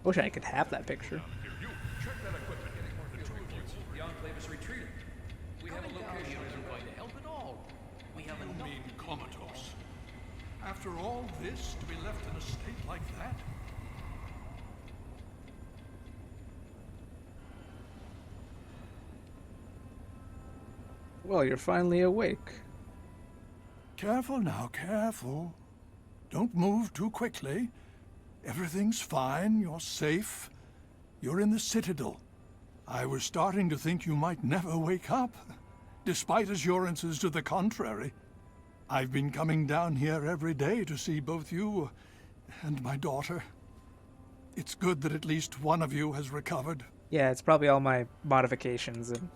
Wish I could have that picture. Check that equipment. The Enclave is retreating. We have a location isn't going to help at all. We have a mean comatose. After all this, to be left in a state like that? Well, you're finally awake. Careful now, careful. Don't move too quickly. Everything's fine, you're safe. You're in the Citadel. I was starting to think you might never wake up, despite assurances to the contrary. I've been coming down here every day to see both you and my daughter. It's good that at least one of you has recovered. Yeah, it's probably all my modifications and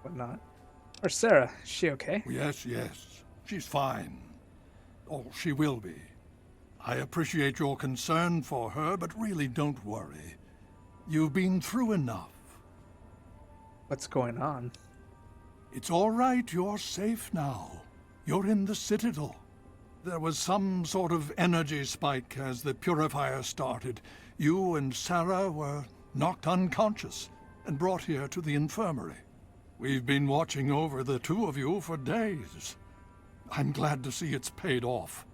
whatnot. Or Sarah, is she okay? Yes, yes. She's fine. Or she will be. I appreciate your concern for her, but really don't worry. You've been through enough. What's going on? It's all right, you're safe now. You're in the Citadel. There was some sort of energy spike as the purifier started. You and Sarah were knocked unconscious and brought here to the infirmary. We've been watching over the two of you for days. I'm glad to see it's paid off.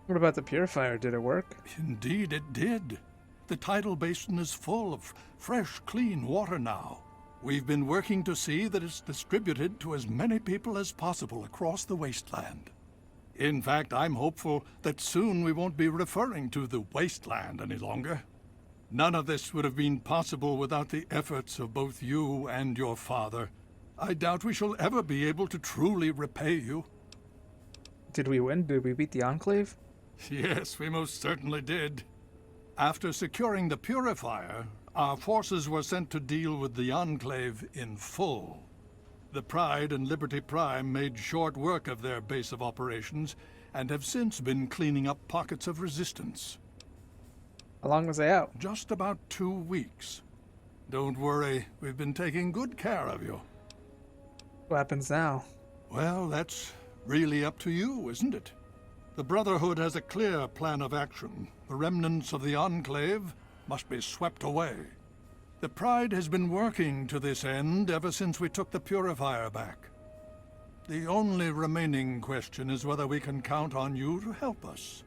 What about the purifier? Did it work? Indeed it did. The tidal basin is full of fresh, clean water now. We've been working to see that it's distributed to as many people as possible across the wasteland. In fact, I'm hopeful that soon we won't be referring to the wasteland any longer. None of this would have been possible without the efforts of both you and your father. I doubt we shall ever be able to truly repay you. Did we win? Did we beat the Enclave? Yes, we most certainly did. After securing the purifier, our forces were sent to deal with the Enclave in full. The Pride and Liberty Prime made short work of their base of operations and have since been cleaning up pockets of resistance. How long was I out? Just about 2 weeks. Don't worry, we've been taking good care of you. What happens now? Well, that's really up to you, isn't it? The Brotherhood has a clear plan of action. The remnants of the Enclave must be swept away. The Pride has been working to this end ever since we took the Purifier back. The only remaining question is whether we can count on you to help us.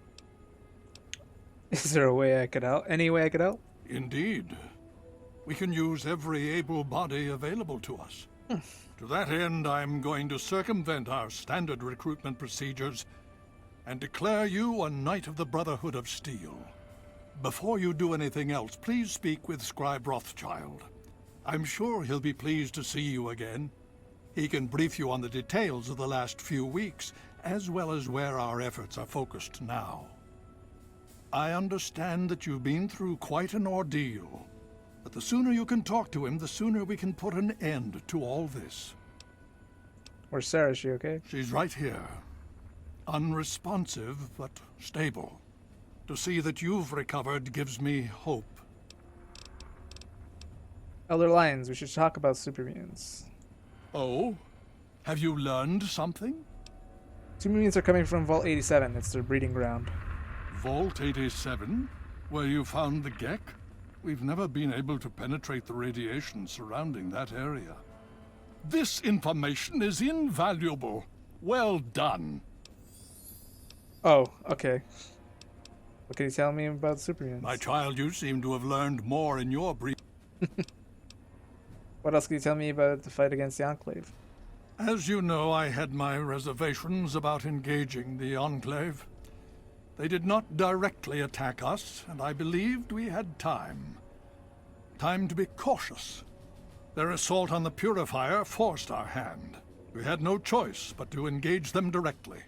Is there a way I could help? Any way I could help? Indeed. We can use every able body available to us. To that end, I'm going to circumvent our standard recruitment procedures and declare you a Knight of the Brotherhood of Steel. Before you do anything else, please speak with Scribe Rothschild. I'm sure he'll be pleased to see you again. He can brief you on the details of the last few weeks, as well as where our efforts are focused now. I understand that you've been through quite an ordeal, but the sooner you can talk to him, the sooner we can put an end to all this. Where's Sarah? Is she okay? She's right here. Unresponsive, but stable. To see that you've recovered gives me hope. Elder Lions, we should talk about super mutants. Oh? Have you learned something? Super mutants are coming from Vault 87. It's their breeding ground. Vault 87? Where you found the Gek? We've never been able to penetrate the radiation surrounding that area. This information is invaluable. Well done. Oh, okay. What can you tell me about super mutants? My child, you seem to have learned more in your brief. What else can you tell me about the fight against the Enclave? As you know, I had my reservations about engaging the Enclave. They did not directly attack us, and I believed we had time. Time to be cautious. Their assault on the Purifier forced our hand. We had no choice but to engage them directly.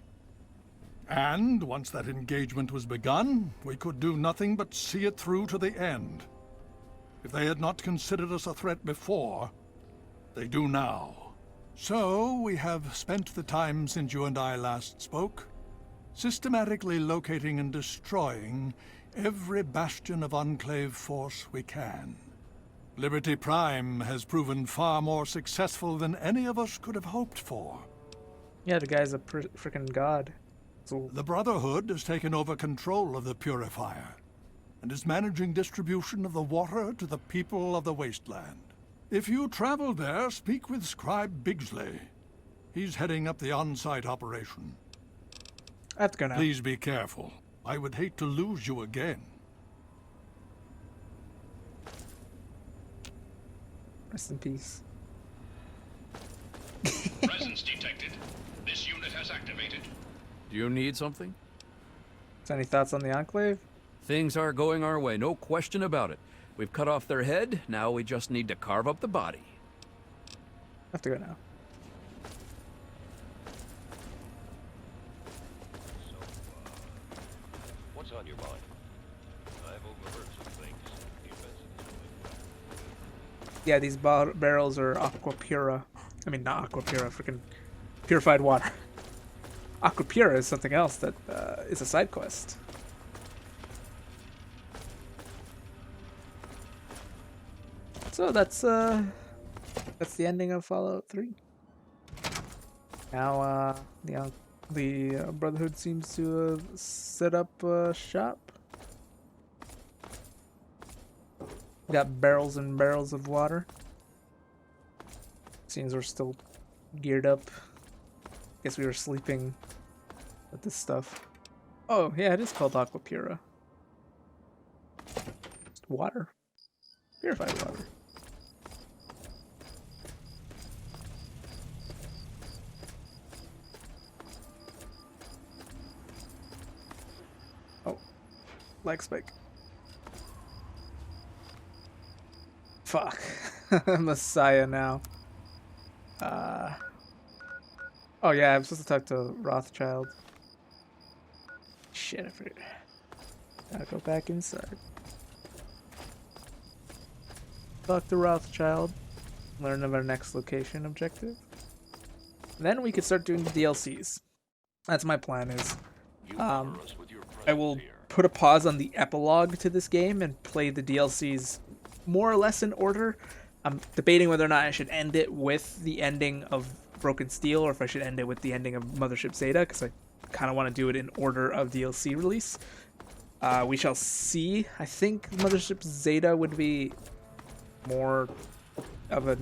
And once that engagement was begun, we could do nothing but see it through to the end. If they had not considered us a threat before, they do now. So we have spent the time since you and I last spoke, systematically locating and destroying every bastion of Enclave force we can. Liberty Prime has proven far more successful than any of us could have hoped for. Yeah, the guy's a freaking god. So The Brotherhood has taken over control of the Purifier. and is managing distribution of the water to the people of the wasteland. If you travel there, speak with Scribe Bigsley. He's heading up the on-site operation. I have to go now. Please be careful. I would hate to lose you again. Rest in peace. Presence detected. This unit has activated. Do you need something? So any thoughts on the Enclave? Things are going our way, no question about it. We've cut off their head, now we just need to carve up the body. I have to go now. So, what's on your mind? I've overheard some things. The events of this place. Yeah, these barrels are aqua pura. I mean, not aqua pura, freaking purified water. Aqua pura is something else that is a side quest. So that's the ending of Fallout 3. Now the Brotherhood seems to have set up shop. We got barrels and barrels of water. Seems we're still geared up. Guess we were sleeping with this stuff. Oh yeah, it is called Aqua Pura. Just water. Purified water. Oh, leg spike. Fuck. Messiah now. Oh yeah, I'm supposed to talk to Rothschild. Shit, I forget. Gotta go back inside. Talk to Rothschild. Learn of our next location objective. Then we could start doing the DLCs. That's my plan is. I will put a pause on the epilogue to this game and play the DLCs more or less in order. I'm debating whether or not I should end it with the ending of Broken Steel or if I should end it with the ending of Mothership Zeta, because I kind of want to do it in order of DLC release. We shall see. I think Mothership Zeta would be more of a,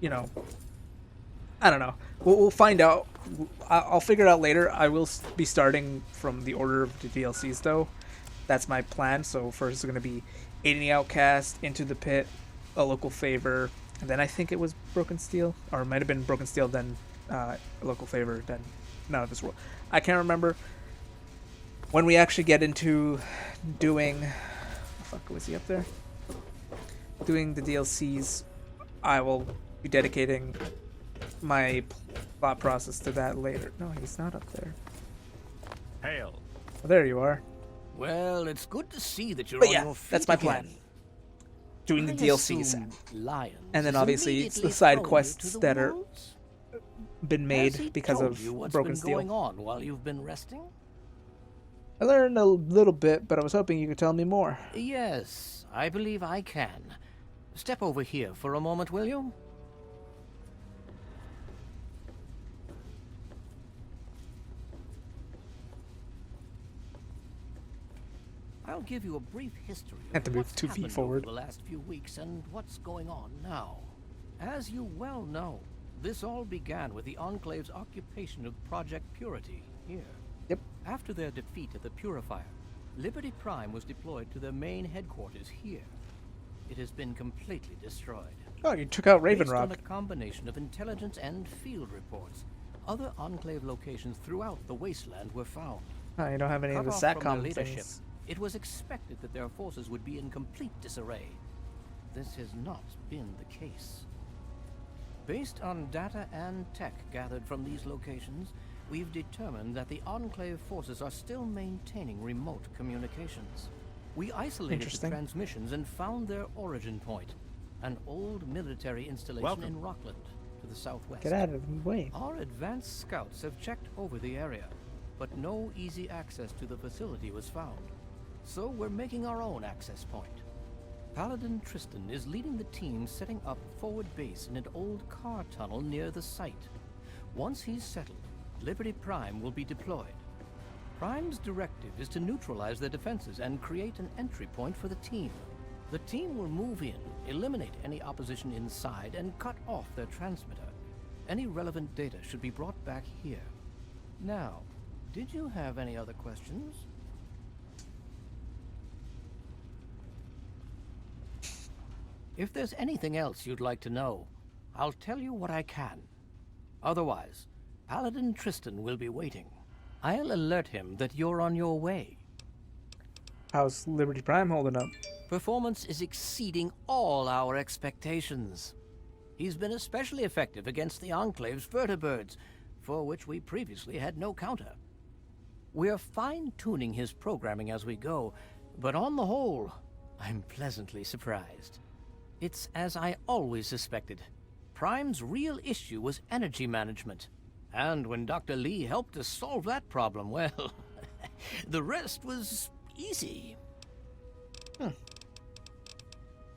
you know, I don't know. We'll find out. I'll figure it out later. I will be starting from the order of the DLCs though. That's my plan. So first is going to be Aiding the Outcast, Into the Pit, A Local Favor, and then I think it was Broken Steel, or it might have been Broken Steel, then A Local Favor, then None of This World. I can't remember. When we actually get into doing... Oh, fuck, was he up there? Doing the DLCs, I will be dedicating my thought process to that later. No, he's not up there. Hail. Oh, there you are. Well, it's good to see that you're But on yeah, your feet that's my again. plan. Doing the I DLCs. assume Lions And then is obviously it's the immediately side thrown quests to the that are wolves? been Has he made because told of you what's Broken been Steel. going on while you've been resting? I learned a little bit, but I was hoping you could tell me more. Yes, I believe I can. Step over here for a moment, will you? I'll give you a brief history Have to of move what's 2 feet happened forward. over the last few weeks and what's going on now. As you well know, this all began with the Enclave's occupation of Project Purity here. Yep. After their defeat at the Purifier, Liberty Prime was deployed to their main headquarters here. It has been completely destroyed. Oh, you took out Raven Based on Rock. a combination of intelligence and field reports, other Enclave locations throughout the wasteland were found. Oh, you don't have any of the Cut off from their SATCOM leadership, things. it was expected that their forces would be in complete disarray. This has not been the case. Based on data and tech gathered from these locations, we've determined that the Enclave forces are still maintaining remote communications. We isolated the transmissions and found their origin point, an old military installation in Rockland, to the southwest. Get out of the way. Our advanced scouts have checked over the area, but no easy access to the facility was found. So we're making our own access point. Paladin Tristan is leading the team setting up forward base in an old car tunnel near the site. Once he's settled, Liberty Prime will be deployed. Prime's directive is to neutralize their defenses and create an entry point for the team. The team will move in, eliminate any opposition inside, and cut off their transmitter. Any relevant data should be brought back here. Now, did you have any other questions? If there's anything else you'd like to know, I'll tell you what I can. Otherwise, Paladin Tristan will be waiting. I'll alert him that you're on your way. How's Liberty Prime holding up? Performance is exceeding all our expectations. He's been especially effective against the Enclave's vertibirds, for which we previously had no counter. We're fine-tuning his programming as we go, but on the whole, I'm pleasantly surprised. It's as I always suspected. Prime's real issue was energy management. And when Dr. Lee helped us solve that problem, well, the rest was easy.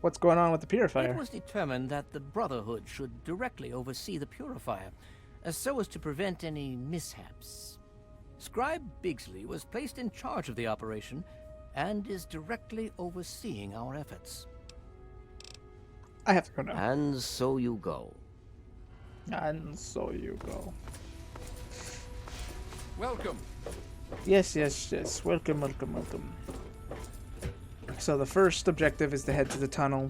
What's going on with the It purifier? was determined that the Brotherhood should directly oversee the purifier, so as to prevent any mishaps. Scribe Bigsley was placed in charge of the operation and is directly overseeing our efforts. I have to go now. And so you go. And so you go. Welcome. Yes, yes, yes. Welcome, welcome, welcome. So the first objective is to head to the tunnel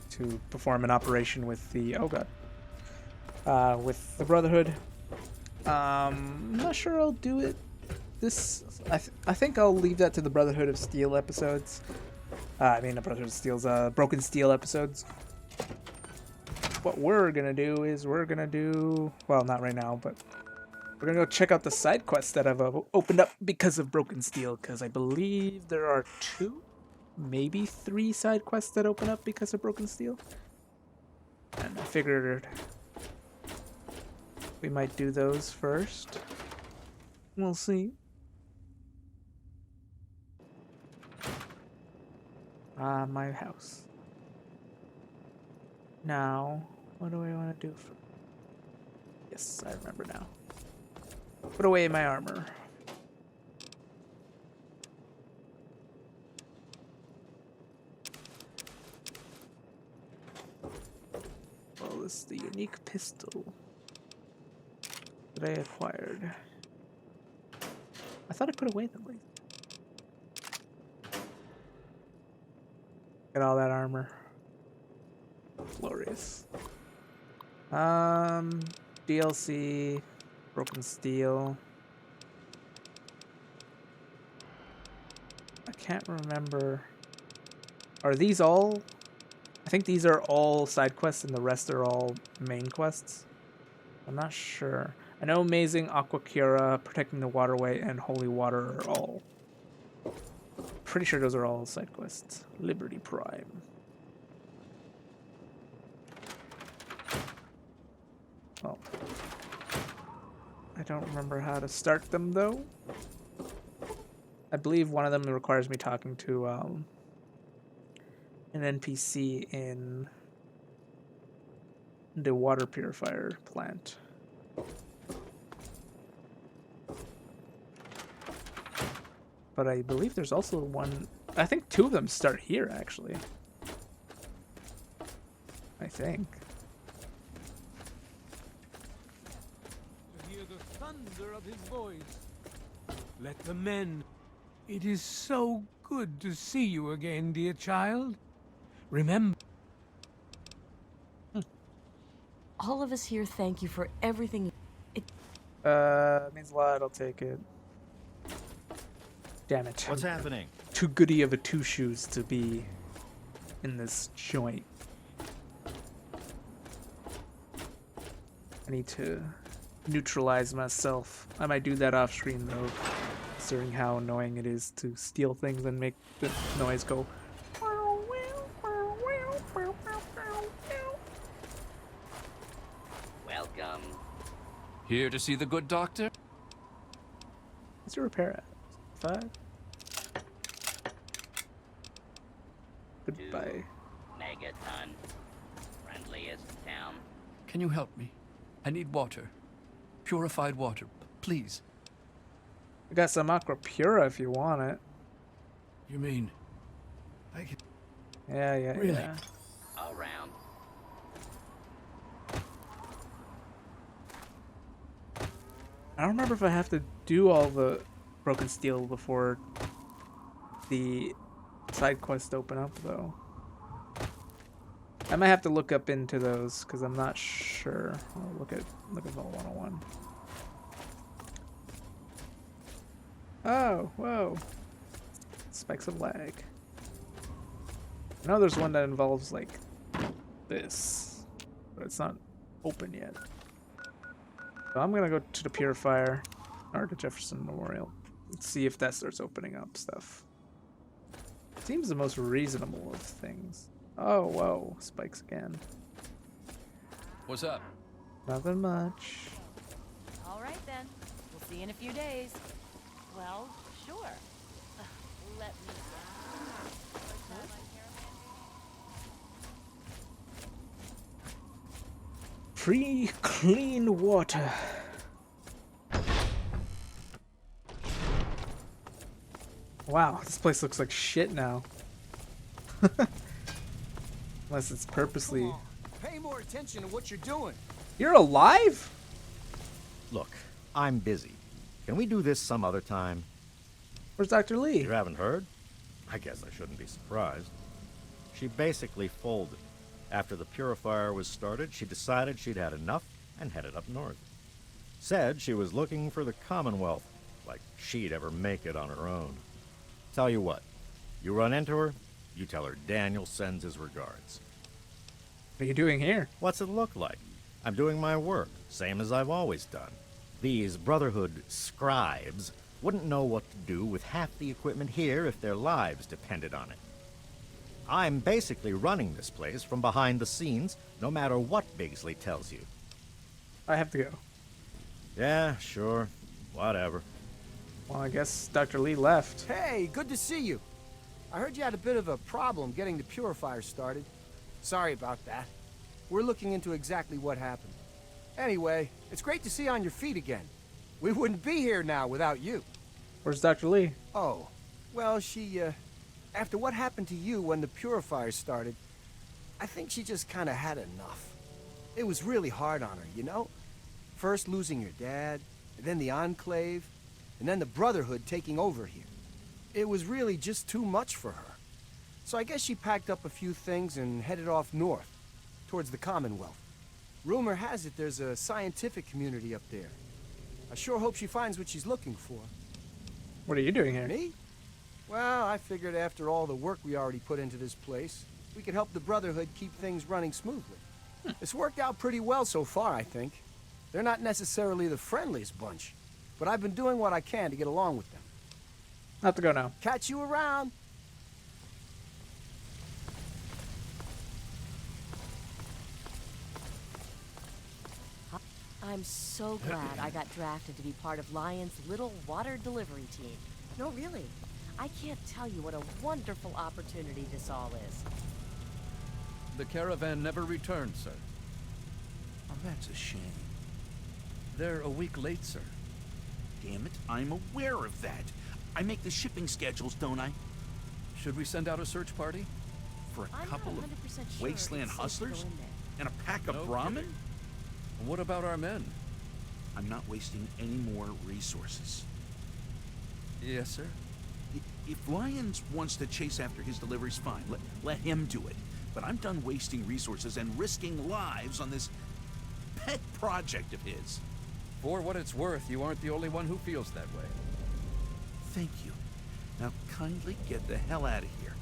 to perform an operation with the with the Brotherhood. I'm not sure I'll do it. I think I'll leave that to the Brotherhood of Steel episodes. I mean, the Brotherhood of Steel's Broken Steel episodes. What we're gonna do is well, not right now, but we're gonna go check out the side quests that have opened up because of Broken Steel, because I believe there are 2, maybe 3 side quests that open up because of Broken Steel. And I figured we might do those first. We'll see. My house. Now, what do I want to do? Yes, I remember now. Put away my armor. Well, this is the unique pistol that I acquired. I thought I put away the laser. Get all that armor. Glorious. DLC, Broken Steel. I can't remember. Are these all? I think these are all side quests and the rest are all main quests. I'm not sure. I know Amazing, Aqua Cura, Protecting the Waterway, and Holy Water are all. Pretty sure those are all side quests. Liberty Prime. Well, I don't remember how to start them though. I believe one of them requires me talking to an NPC in the water purifier plant. But I believe there's also one. I think 2 of them start here actually. I think. Hear the thunder of his voice. Let the men. It is so good to see you again, dear child. Remember. All of us here thank you for everything. Means a lot. I'll take it. Damn it. What's happening? Too goody of a 2 shoes to be in this joint. I need to neutralize myself. I might do that off screen though, considering how annoying it is to steal things and make the noise go. Welcome. Here to see the good doctor? What's your repair at? 5? Goodbye. Megaton. Friendliest town. Can you help me? I need water. Purified water, please. I got some aqua pura if you want it. You mean I can Yeah, Really? yeah. Around. I don't remember if I have to do all the broken steel before the side quest open up though. I might have to look up into those because I'm not sure. I'll look at Vault 101. Oh, whoa. Spikes of lag. I know there's one that involves like this, but it's not open yet. So I'm gonna go to the Purifier or the Jefferson Memorial. Let's see if that starts opening up stuff. Seems the most reasonable of things. Oh, whoa. Spikes again. What's up? Nothing much. All right then. We'll see you in a few days. Well, sure. Let me Free clean water. Wow, this place looks like shit now. Unless it's purposely. Pay more attention to what you're doing. You're alive? Look, I'm busy. Can we do this some other time? Where's Dr. Lee? You haven't heard? I guess I shouldn't be surprised. She basically folded. After the purifier was started, she decided she'd had enough and headed up north. Said she was looking for the Commonwealth, like she'd ever make it on her own. Tell you what, you run into her, you tell her Daniel sends his regards. What are you doing here? What's it look like? I'm doing my work, same as I've always done. These Brotherhood scribes wouldn't know what to do with half the equipment here if their lives depended on it. I'm basically running this place from behind the scenes, no matter what Bigsley tells you. I have to go. Yeah, sure. Whatever. Well, I guess Dr. Lee left. Hey, good to see you. I heard you had a bit of a problem getting the purifier started. Sorry about that. We're looking into exactly what happened. Anyway, it's great to see you on your feet again. We wouldn't be here now without you. Where's Dr. Lee? Oh, well, after what happened to you when the purifier started, I think she just kind of had enough. It was really hard on her, you know? First losing your dad, and then the Enclave, and then the Brotherhood taking over here. It was really just too much for her. So I guess she packed up a few things and headed off north, towards the Commonwealth. Rumor has it there's a scientific community up there. I sure hope she finds what she's looking for. What are you doing here? Me? Well, I figured after all the work we already put into this place, we could help the Brotherhood keep things running smoothly. It's worked out pretty well so far, I think. They're not necessarily the friendliest bunch, but I've been doing what I can to get along with them. I have to go now. Catch you around. I'm so glad I got drafted to be part of Lion's little water delivery team. No, really. I can't tell you what a wonderful opportunity this all is. The caravan never returned, sir. Oh, that's a shame. They're a week late, sir. Damn it, I'm aware of that. I make the shipping schedules, don't I? Should we send out a search party? For a I'm couple not of 100% sure wasteland it's safe to hustlers? go in there. And a pack of No Brahmin? kidding. What about our men? I'm not wasting any more resources. Yes, sir. If Lyons wants to chase after his deliveries, fine. Let him do it. But I'm done wasting resources and risking lives on this pet project of his. For what it's worth, you aren't the only one who feels that way. Thank you. Now kindly get the hell out of here.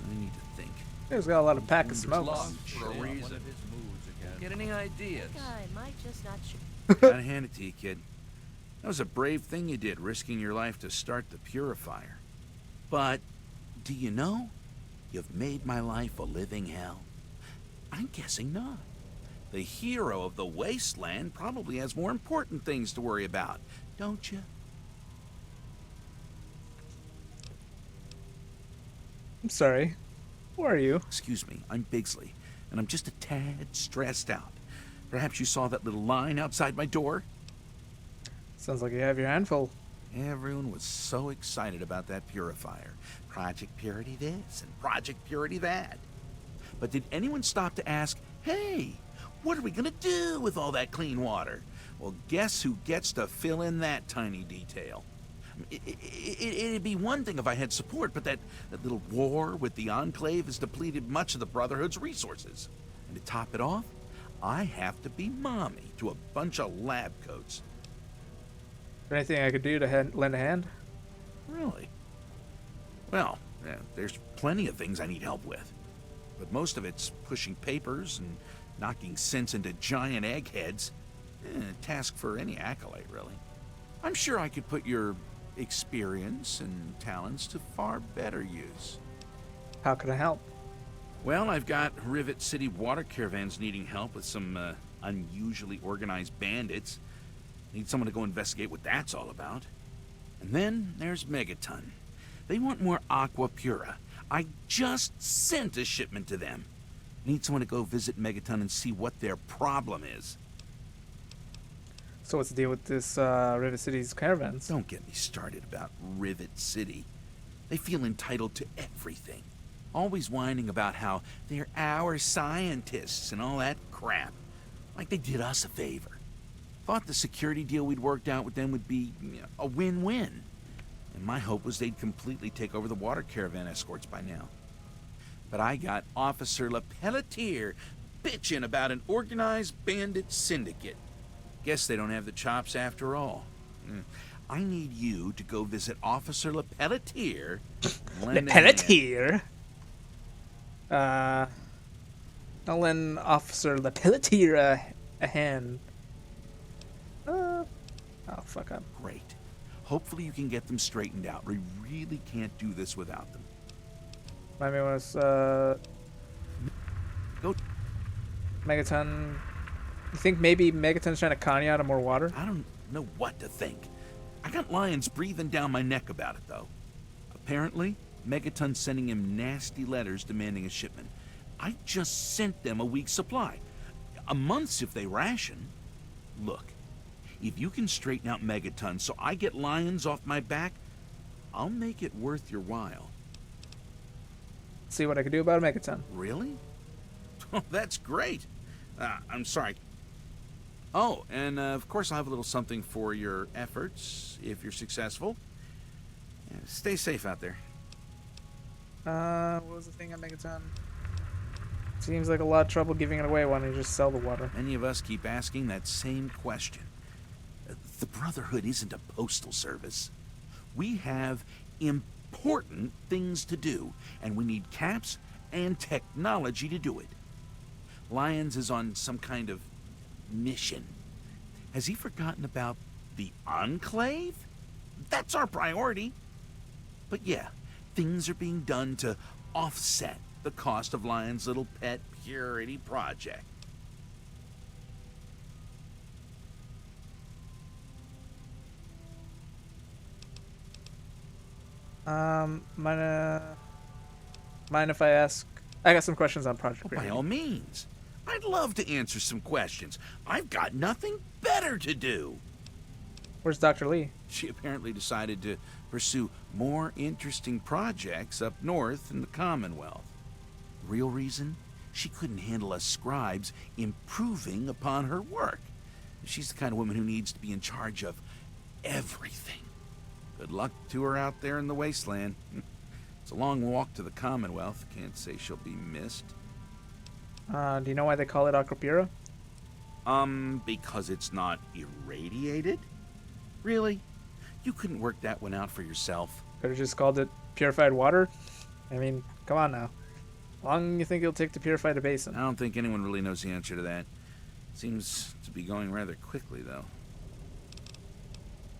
I need to think. He's got a lot of pack of It's smokes. lost For a one reason. of his moods again. Get any ideas? Guy might just not shoot. Gotta hand it to you, kid. That was a brave thing you did, risking your life to start the purifier. But, do you know? You've made my life a living hell. I'm guessing not. The hero of the wasteland probably has more important things to worry about, don't you? I'm sorry. Who are you? Excuse me, I'm Bigsley, and I'm just a tad stressed out. Perhaps you saw that little line outside my door? Sounds like you have your hand full. Everyone was so excited about that purifier. Project Purity this and Project Purity that. But did anyone stop to ask, hey, what are we gonna do with all that clean water? Well, guess who gets to fill in that tiny detail? It'd be one thing if I had support, but that little war with the Enclave has depleted much of the Brotherhood's resources. And to top it off, I have to be mommy to a bunch of lab coats. Anything I could do to lend a hand? Really? Well, there's plenty of things I need help with. But most of it's pushing papers and knocking sense into giant eggheads. A task for any acolyte, really. I'm sure I could put your experience and talents to far better use. How can I help? Well, I've got Rivet City water caravans needing help with some unusually organized bandits. Need someone to go investigate what that's all about. And then there's Megaton. They want more Aqua Pura. I just sent a shipment to them. Need someone to go visit Megaton and see what their problem is. So what's the deal with this Rivet City's caravans? Don't get me started about Rivet City. They feel entitled to everything. Always whining about how they're our scientists and all that crap. Like they did us a favor. Thought the security deal we'd worked out with them would be a win-win. And my hope was they'd completely take over the water caravan escorts by now. But I got Officer LePelletier bitching about an organized bandit syndicate. Guess they don't have the chops after all. I need you to go visit Officer LePelletier. LePelletier? I'll lend Officer LePelletier a hand. Oh, fuck up. Great. Hopefully you can get them straightened out. We really can't do this without them. Remind me was, Go. Megaton. You think maybe Megaton's trying to con you out of more water? I don't know what to think. I got lions breathing down my neck about it, though. Apparently, Megaton's sending him nasty letters demanding a shipment. I just sent them a week's supply. A month's if they ration. Look, if you can straighten out Megaton so I get lions off my back, I'll make it worth your while. See what I can do about a Megaton. Really? Oh, that's great. I'm sorry. Oh, and of course I'll have a little something for your efforts, if you're successful. Yeah, stay safe out there. What was the thing on Megaton? Seems like a lot of trouble giving it away. Why don't you just sell the water? Many of us keep asking that same question. The Brotherhood isn't a postal service. We have important things to do, and we need caps and technology to do it. Lyons is on some kind of mission. Has he forgotten about the Enclave? That's our priority. But yeah, things are being done to offset the cost of Lyon's little pet purity project. Mind if I ask? I got some questions on Project By Purity. all means. I'd love to answer some questions. I've got nothing better to do. Where's Dr. Lee? She apparently decided to pursue more interesting projects up north in the Commonwealth. Real reason? She couldn't handle us scribes improving upon her work. She's the kind of woman who needs to be in charge of everything. Good luck to her out there in the wasteland. It's a long walk to the Commonwealth. Can't say she'll be missed. Do you know why they call it Aquapura? Because it's not irradiated? Really? You couldn't work that one out for yourself? Could have just called it purified water? I mean, come on now. How long you think it'll take to purify the basin? I don't think anyone really knows the answer to that. Seems to be going rather quickly, though.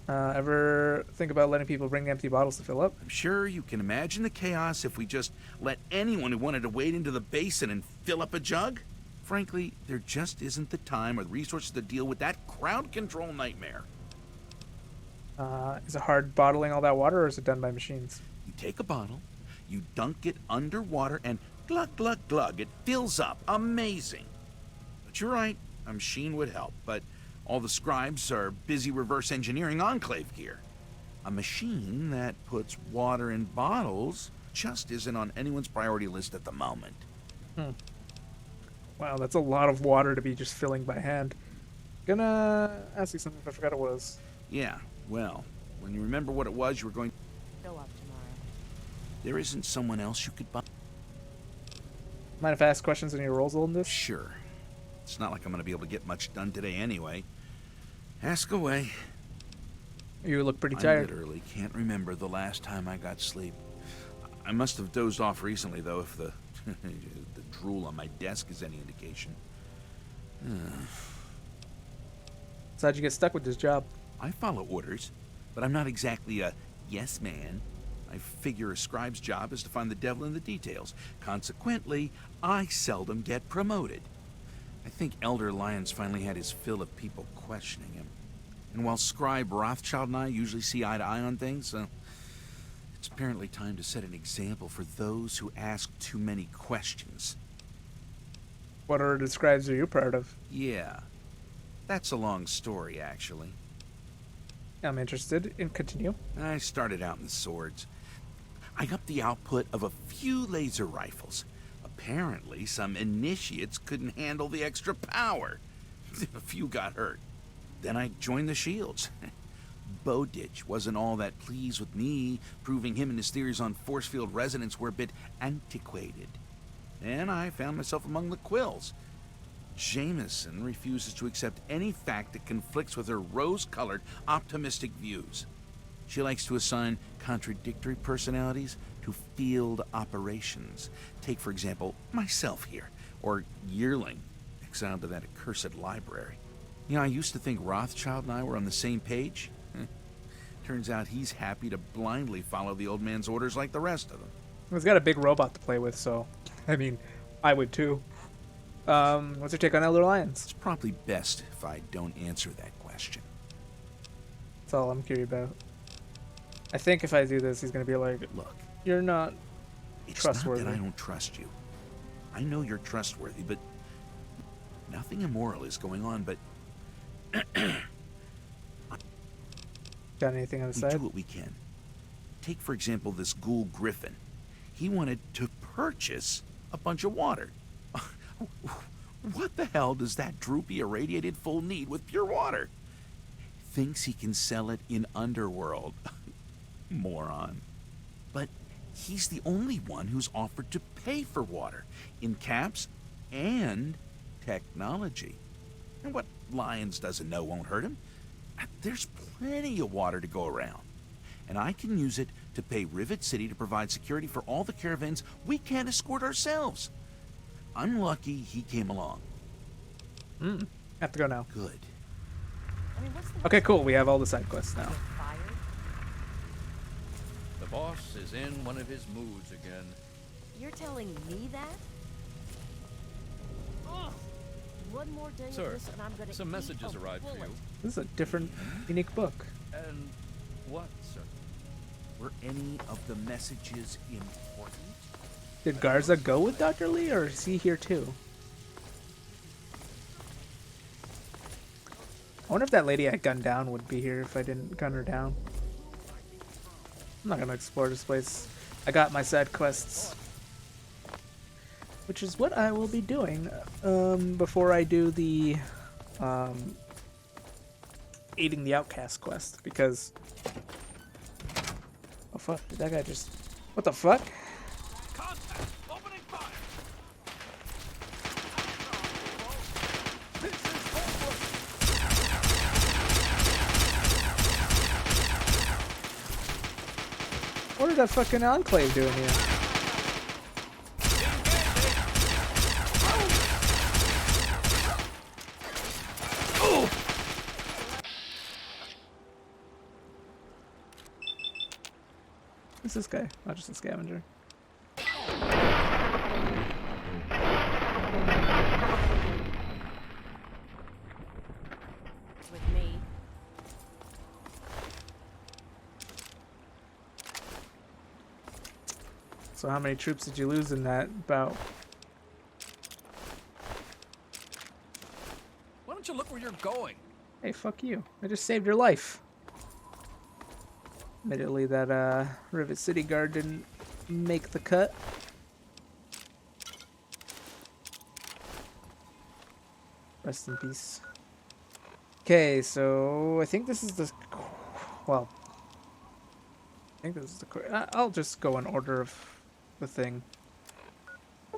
Ever think about letting people bring empty bottles to fill up? I'm sure you can imagine the chaos if we just let anyone who wanted to wade into the basin and fill up a jug. Frankly, there just isn't the time or the resources to deal with that crowd control nightmare. Is it hard bottling all that water, or is it done by machines? You take a bottle, you dunk it underwater, and glug, glug, glug, it fills up. Amazing. But you're right, a machine would help, but all the scribes are busy reverse engineering Enclave gear. A machine that puts water in bottles just isn't on anyone's priority list at the moment. Wow, that's a lot of water to be just filling by hand. Gonna ask you something if I forgot it was. Yeah, well, when you remember what it was you were going... Go up tomorrow. There isn't someone else you could buy? Mind if I ask questions on your roles in this? Sure. It's not like I'm going to be able to get much done today anyway. Ask away. You look pretty I tired. literally can't remember the last time I got sleep. I must have dozed off recently, though, if the the drool on my desk is any indication. So how'd you get stuck with this job? I follow orders, but I'm not exactly a yes man. I figure a scribe's job is to find the devil in the details. Consequently, I seldom get promoted. I think Elder Lyons finally had his fill of people questioning him. And while Scribe Rothschild and I usually see eye to eye on things, it's apparently time to set an example for those who ask too many questions. What order of scribes are you part of? Yeah, that's a long story, actually. I'm interested in continue. I started out in the swords. I upped the output of a few laser rifles. Apparently, some initiates couldn't handle the extra power. A few got hurt. Then I joined the shields. Bowditch wasn't all that pleased with me, proving him and his theories on force field resonance were a bit antiquated. And I found myself among the quills. Jameson refuses to accept any fact that conflicts with her rose-colored, optimistic views. She likes to assign contradictory personalities to field operations. Take, for example, myself here, or Yearling, exiled to that accursed library. You know, I used to think Rothschild and I were on the same page. Turns out he's happy to blindly follow the old man's orders like the rest of them. He's got a big robot to play with, so, I mean, I would too. What's your take on Elder Lyons? It's probably best if I don't answer that question. That's all I'm curious about. I think if I do this, he's gonna be like, Look, you're not it's trustworthy. not that I don't trust you. I know you're trustworthy, but nothing immoral is going on, but Got anything on the we side? do what we can. Take, for example, this ghoul Griffin. He wanted to purchase a bunch of water. What the hell does that droopy irradiated fool need with pure water? Thinks he can sell it in Underworld. Moron. But he's the only one who's offered to pay for water in caps and technology. And what Lyons doesn't know won't hurt him. There's plenty of water to go around. And I can use it to pay Rivet City to provide security for all the caravans we can't escort ourselves. I'm lucky he came along. Have to go now. Good. I mean, what's the Okay, cool. We have all the side quests now. fired? The boss is in one of his moods again. You're telling me that? Ugh. One more day Sir, of this and I'm gonna some eat messages a arrived for bullet. you. This is a different, unique book. And what, sir? Were any of the messages important? Did Garza go with Dr. Lee, or is he here too? I wonder if that lady I gunned down would be here if I didn't gun her down. I'm not gonna explore this place. I got my side quests, which is what I will be doing before I do the aiding the outcast quest, because oh fuck, did that guy just, what the fuck? Contact! Opening fire! What did that fucking enclave doing here? Who's this guy? Not just a scavenger. With me. So how many troops did you lose in that bout? Why don't you look where you're going? Hey, fuck you. I just saved your life. Admittedly, that Rivet City guard didn't make the cut. Rest in peace. Okay, so I think this is the... Well, I think this is the... I'll just go in order of the thing.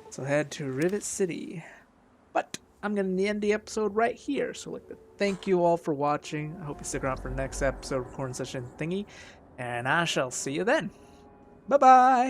So head to Rivet City. But I'm going to end the episode right here. So I'd like to thank you all for watching. I hope you stick around for the next episode recording session thingy. And I shall see you then. Bye-bye!